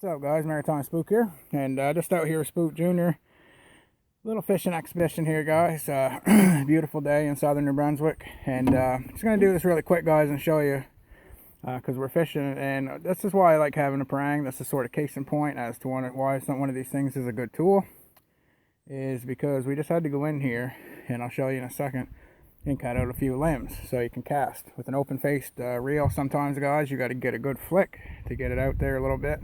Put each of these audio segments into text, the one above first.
What's up, guys? Maritime Spook here, and just out here with Spook Jr. Little fishing expedition here, guys. Beautiful day in southern New Brunswick, and just gonna do this really quick, guys, and show you because we're fishing, and this is why I like having a prang. This is sort of case in point as to why one of these things is a good tool, is because we just had to go in here, and I'll show you in a second, and cut out a few limbs so you can cast with an open-faced reel. Sometimes, guys, you got to get a good flick to get it out there a little bit,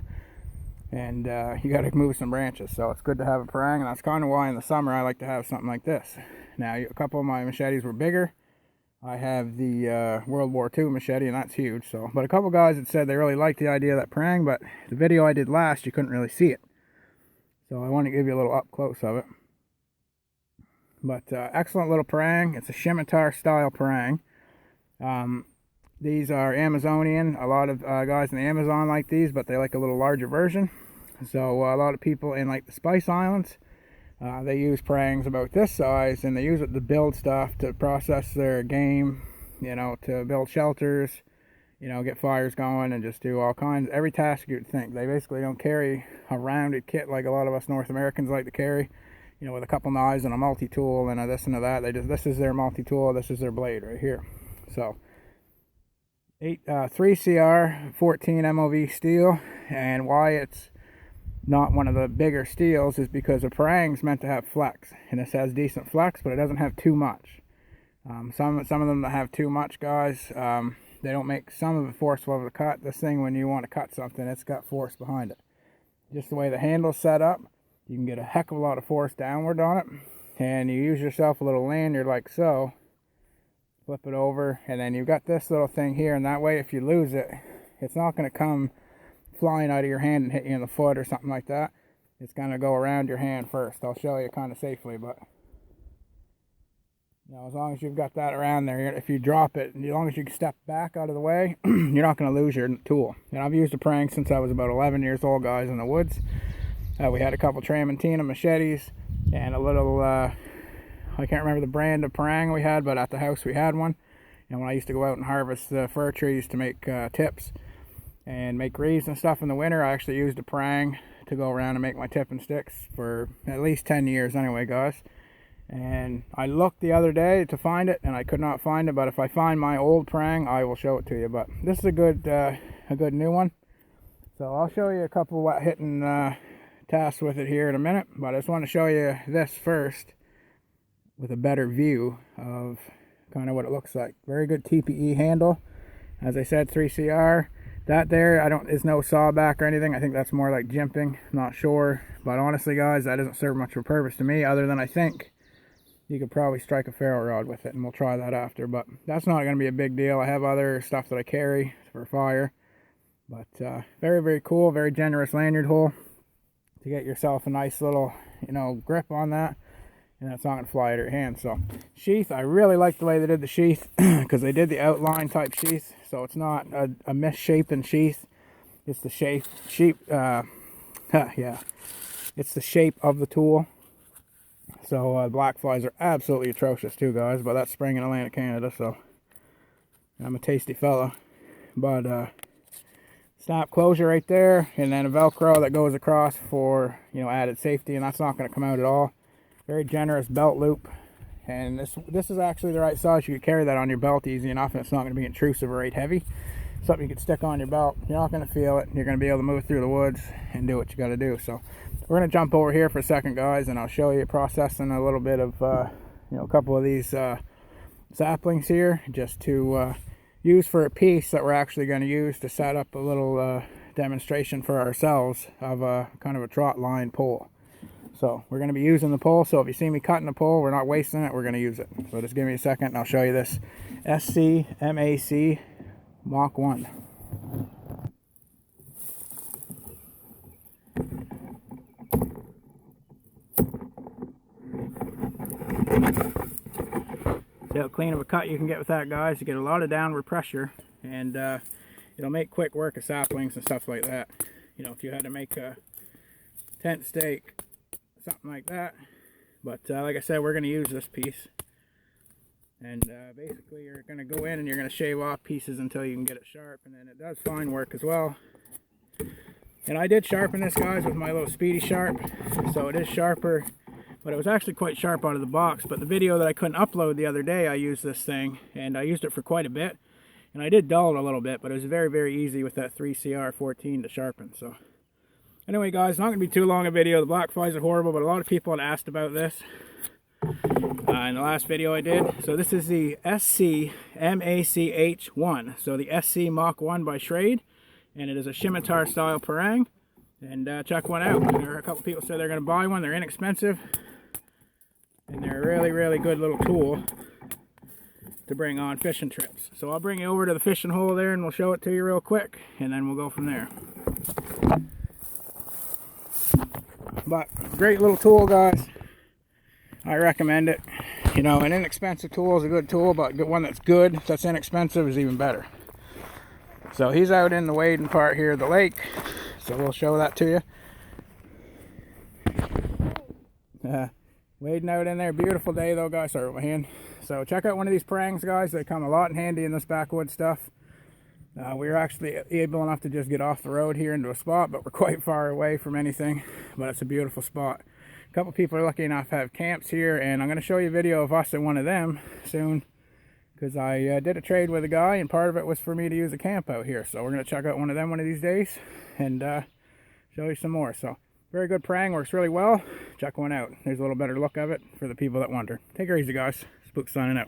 and you got to move some branches, so it's good to have a prang, and that's kind of why in the summer I like to have something like this. Now, a couple of my machetes were bigger. I have the World War II machete, and that's huge. So, but a couple guys had said they really liked the idea of that prang, but the video I did last, you couldn't really see it, so I want to give you a little up close of it. But excellent little prang. It's a scimitar style prang. These are Amazonian. A lot of guys in the Amazon like these, but they like a little larger version. So a lot of people in like the Spice Islands, they use prangs about this size, and they use it to build stuff, to process their game, you know, to build shelters, you know, get fires going, and just do all kinds, every task you'd think. They basically don't carry a rounded kit like a lot of us North Americans like to carry, you know, with a couple knives and a multi-tool and a this and a that. This is their multi-tool, this is their blade right here. So 3CR 14 MOV steel, and why it's not one of the bigger steels is because a prang's meant to have flex, and this has decent flex, but it doesn't have too much. Some of them that have too much, guys, they don't make some of it forceful of the cut. This thing, when you want to cut something, it's got force behind it. Just the way the handle's set up, you can get a heck of a lot of force downward on it, and you use yourself a little lanyard like so, flip it over, and then you've got this little thing here, and that way if you lose it, it's not going to come flying out of your hand and hit you in the foot or something like that. It's going to go around your hand first. I'll show you kind of safely, but you know, as long as you've got that around there, if you drop it, and as long as you step back out of the way, you're not going to lose your tool. And I've used a prang since I was about 11 years old, guys, in the woods. We had a couple Tramontina machetes and a little I can't remember the brand of prang we had, but at the house we had one. And when I used to go out and harvest the fir trees to make tips and make reeds and stuff in the winter, I actually used a prang to go around and make my tipping sticks for at least 10 years anyway, guys. And I looked the other day to find it, and I could not find it, but if I find my old prang, I will show it to you. But this is a good new one. So I'll show you a couple wet hitting tasks with it here in a minute, but I just want to show you this first with a better view of kind of what it looks like. Very good TPE handle. As I said, 3CR. That there, is no sawback or anything. I think that's more like jimping. Not sure. But honestly, guys, that doesn't serve much of a purpose to me, other than I think you could probably strike a ferro rod with it, and we'll try that after. But that's not going to be a big deal. I have other stuff that I carry for fire. But very, very cool. Very generous lanyard hole to get yourself a nice little, you know, grip on that, and that's not going to fly out of your hand. So sheath, I really like the way they did the sheath because they did the outline type sheath, so it's not a misshapen sheath. It's the it's the shape of the tool. So black flies are absolutely atrocious too, guys, but that's spring in Atlantic Canada, so I'm a tasty fella. But snap closure right there, and then a Velcro that goes across for, you know, added safety, and that's not going to come out at all. Very generous belt loop, and this is actually the right size. You could carry that on your belt easy enough, and it's not going to be intrusive or heavy. Something you could stick on your belt. You're not going to feel it. You're going to be able to move through the woods and do what you got to do. So we're going to jump over here for a second, guys, and I'll show you processing a little bit of you know, a couple of these saplings here, just to use for a piece that we're actually going to use to set up a little demonstration for ourselves of a kind of a trot line pole. So we're going to be using the pole, so if you see me cutting the pole, we're not wasting it, we're going to use it. So just give me a second and I'll show you this SCMACH1. See how clean of a cut you can get with that, guys. You get a lot of downward pressure, and it'll make quick work of saplings and stuff like that. You know, if you had to make a tent stake, something like that. But like I said, we're going to use this piece, and basically you're going to go in and you're going to shave off pieces until you can get it sharp, and then it does fine work as well. And I did sharpen this, guys, with my little Speedy Sharp, so it is sharper, but it was actually quite sharp out of the box. But the video that I couldn't upload the other day, I used this thing, and I used it for quite a bit. And I did dull it a little bit, but it was very, very easy with that 3CR14 to sharpen. So anyway, guys, it's not going to be too long a video. The black flies are horrible, but a lot of people had asked about this in the last video I did. So this is the SCMACH1. So the SCMACH1 by Schrade. And it is a scimitar style parang. And check one out. There are a couple people said they're going to buy one. They're inexpensive. And they're a really, really good little tool to bring on fishing trips. So I'll bring you over to the fishing hole there and we'll show it to you real quick. And then we'll go from there. But great little tool, guys. I recommend it. You know, an inexpensive tool is a good tool, but one that's good, that's inexpensive, is even better. So he's out in the wading part here of the lake, so we'll show that to you. Wading out in there, beautiful day though, guys. Sorry with my hand. So check out one of these prangs, guys. They come a lot in handy in this backwoods stuff. We were actually able enough to just get off the road here into a spot, but we're quite far away from anything. But it's a beautiful spot. A couple people are lucky enough to have camps here, and I'm going to show you a video of us in one of them soon, because I did a trade with a guy, and part of it was for me to use a camp out here. So we're going to check out one of them one of these days and show you some more. So very good prang, works really well. Check one out. There's a little better look of it for the people that wonder. Take her easy, guys. Spook signing out.